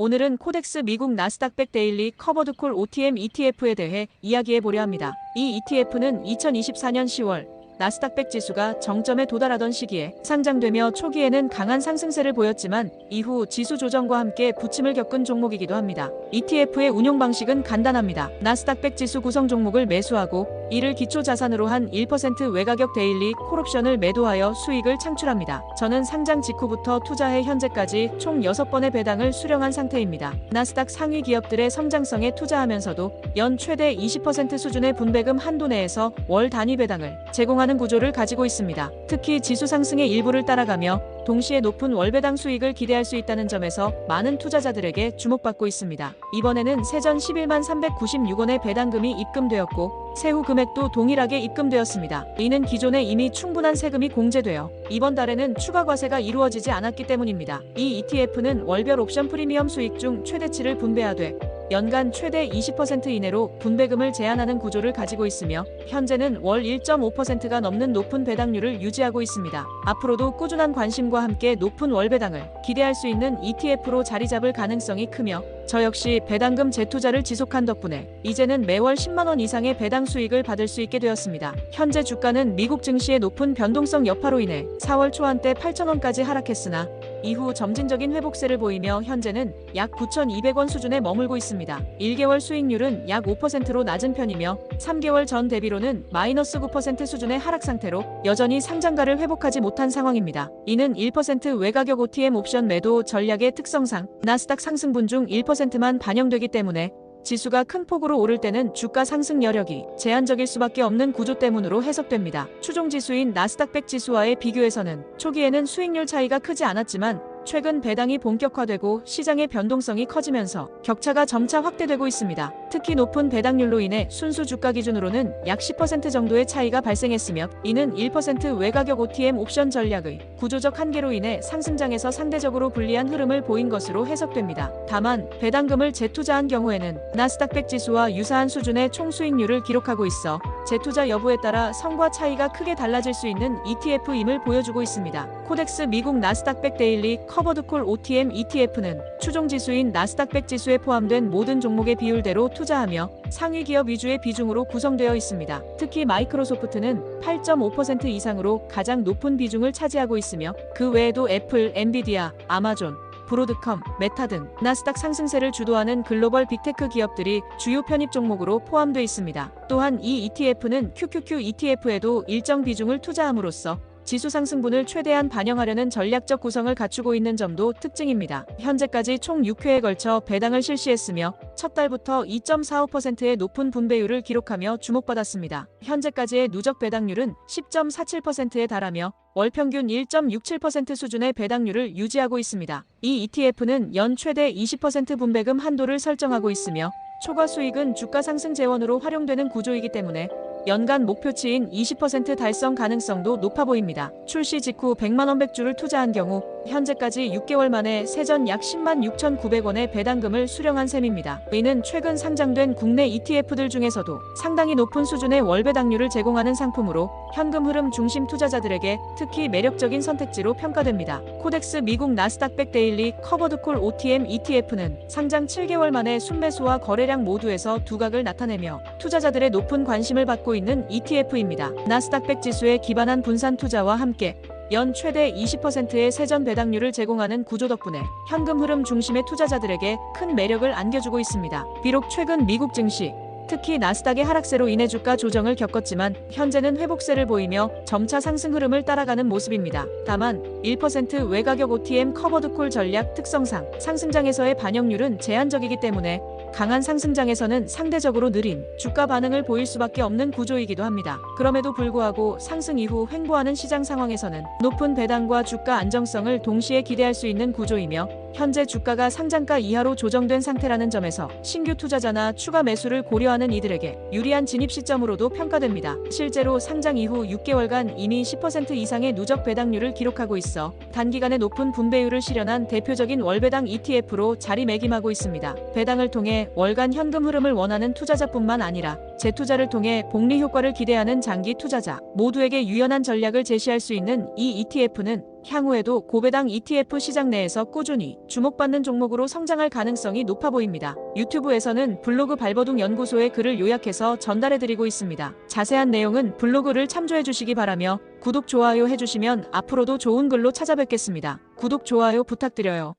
오늘은 코덱스 미국 나스닥100 데일리 커버드콜 OTM ETF에 대해 이야기해 보려 합니다. 이 ETF는 2024년 10월 나스닥100 지수가 정점에 도달하던 시기에 상장되며 초기에는 강한 상승세를 보였지만 이후 지수 조정과 함께 부침을 겪은 종목이기도 합니다. ETF의 운용 방식은 간단합니다. 나스닥100 지수 구성 종목을 매수하고 이를 기초 자산으로 한 1% 외가격 데일리 콜옵션을 매도하여 수익을 창출합니다. 저는 상장 직후부터 투자해 현재까지 총 6번의 배당을 수령한 상태입니다. 나스닥 상위 기업들의 성장성에 투자하면서도 연 최대 20% 수준의 분배금 한도 내에서 월 단위 배당을 제공하는 구조를 가지고 있습니다. 특히 지수 상승의 일부를 따라가며 동시에 높은 월배당 수익을 기대할 수 있다는 점에서 많은 투자자들에게 주목받고 있습니다. 이번에는 세전 11만 396원의 배당금이 입금되었고 세후 금액도 동일하게 입금되었습니다. 이는 기존에 이미 충분한 세금이 공제되어 이번 달에는 추가 과세가 이루어지지 않았기 때문입니다. 이 ETF는 월별 옵션 프리미엄 수익 중 최대치를 분배하되 연간 최대 20% 이내로 분배금을 제한하는 구조를 가지고 있으며 현재는 월 1.5%가 넘는 높은 배당률을 유지하고 있습니다. 앞으로도 꾸준한 관심과 함께 높은 월배당을 기대할 수 있는 ETF로 자리 잡을 가능성이 크며 저 역시 배당금 재투자를 지속한 덕분에 이제는 매월 10만원 이상의 배당 수익을 받을 수 있게 되었습니다. 현재 주가는 미국 증시의 높은 변동성 여파로 인해 4월 초 한때 8,000원까지 하락했으나 이후 점진적인 회복세를 보이며 현재는 약 9,200원 수준에 머물고 있습니다. 1개월 수익률은 약 5%로 낮은 편이며 3개월 전 대비로는 마이너스 9% 수준의 하락 상태로 여전히 상장가를 회복하지 못한 상황입니다. 이는 1% 외가격 OTM 옵션 매도 전략의 특성상 나스닥 상승분 중 1%만 반영되기 때문에 지수가 큰 폭으로 오를 때는 주가 상승 여력이 제한적일 수밖에 없는 구조 때문으로 해석됩니다. 추종 지수인 나스닥100 지수와의 비교에서는 초기에는 수익률 차이가 크지 않았지만 최근 배당이 본격화되고 시장의 변동성이 커지면서 격차가 점차 확대되고 있습니다. 특히 높은 배당률로 인해 순수 주가 기준으로는 약 10% 정도의 차이가 발생했으며 이는 1% 외가격 OTM 옵션 전략의 구조적 한계로 인해 상승장에서 상대적으로 불리한 흐름을 보인 것으로 해석됩니다. 다만 배당금을 재투자한 경우에는 나스닥100 지수와 유사한 수준의 총 수익률을 기록하고 있어 재투자 여부에 따라 성과 차이가 크게 달라질 수 있는 ETF임을 보여주고 있습니다. 코덱스 미국 나스닥100 데일리 커버드콜 OTM ETF는 추종 지수인 나스닥100 지수에 포함된 모든 종목의 비율대로 투자하며 상위 기업 위주의 비중으로 구성되어 있습니다. 특히 마이크로소프트는 8.5% 이상으로 가장 높은 비중을 차지하고 있으며 그 외에도 애플, 엔비디아, 아마존, 브로드컴, 메타 등 나스닥 상승세를 주도하는 글로벌 빅테크 기업들이 주요 편입 종목으로 포함되어 있습니다. 또한 이 ETF는 QQQ ETF에도 일정 비중을 투자함으로써 지수 상승분을 최대한 반영하려는 전략적 구성을 갖추고 있는 점도 특징입니다. 현재까지 총 6회에 걸쳐 배당을 실시했으며 첫 달부터 2.45%의 높은 분배율을 기록하며 주목받았습니다. 현재까지의 누적 배당률은 10.47%에 달하며 월 평균 1.67% 수준의 배당률을 유지하고 있습니다. 이 ETF는 연 최대 20% 분배금 한도를 설정하고 있으며 초과 수익은 주가 상승 재원으로 활용되는 구조이기 때문에 연간 목표치인 20% 달성 가능성도 높아 보입니다. 출시 직후 100만원 백주를 투자한 경우 현재까지 6개월 만에 세전 약 10만 6,900원의 배당금을 수령한 셈입니다. 이는 최근 상장된 국내 ETF들 중에서도 상당히 높은 수준의 월배당률을 제공하는 상품으로 현금 흐름 중심 투자자들에게 특히 매력적인 선택지로 평가됩니다. 코덱스 미국 나스닥100 데일리 커버드콜 OTM ETF는 상장 7개월 만에 순매수와 거래량 모두에서 두각을 나타내며 투자자들의 높은 관심을 받고 있는 ETF입니다. 나스닥100 지수에 기반한 분산 투자와 함께 연 최대 20%의 세전 배당률을 제공하는 구조 덕분에 현금 흐름 중심의 투자자들에게 큰 매력을 안겨주고 있습니다. 비록 최근 미국 증시, 특히 나스닥의 하락세로 인해 주가 조정을 겪었지만 현재는 회복세를 보이며 점차 상승 흐름을 따라가는 모습입니다. 다만 1% 외가격 OTM 커버드콜 전략 특성상 상승장에서의 반영률은 제한적이기 때문에 강한 상승장에서는 상대적으로 느린 주가 반응을 보일 수밖에 없는 구조이기도 합니다. 그럼에도 불구하고 상승 이후 횡보하는 시장 상황에서는 높은 배당과 주가 안정성을 동시에 기대할 수 있는 구조이며 현재 주가가 상장가 이하로 조정된 상태라는 점에서 신규 투자자나 추가 매수를 고려하는 이들에게 유리한 진입 시점으로도 평가됩니다. 실제로 상장 이후 6개월간 이미 10% 이상의 누적 배당률을 기록하고 있어 단기간에 높은 분배율을 실현한 대표적인 월배당 ETF로 자리매김하고 있습니다. 배당을 통해 월간 현금 흐름을 원하는 투자자뿐만 아니라 재투자를 통해 복리 효과를 기대하는 장기 투자자 모두에게 유연한 전략을 제시할 수 있는 이 ETF는 향후에도 고배당 ETF 시장 내에서 꾸준히 주목받는 종목으로 성장할 가능성이 높아 보입니다. 유튜브에서는 블로그 발버둥 연구소의 글을 요약해서 전달해드리고 있습니다. 자세한 내용은 블로그를 참조해 주시기 바라며 구독, 좋아요 해주시면 앞으로도 좋은 글로 찾아뵙겠습니다. 구독, 좋아요 부탁드려요.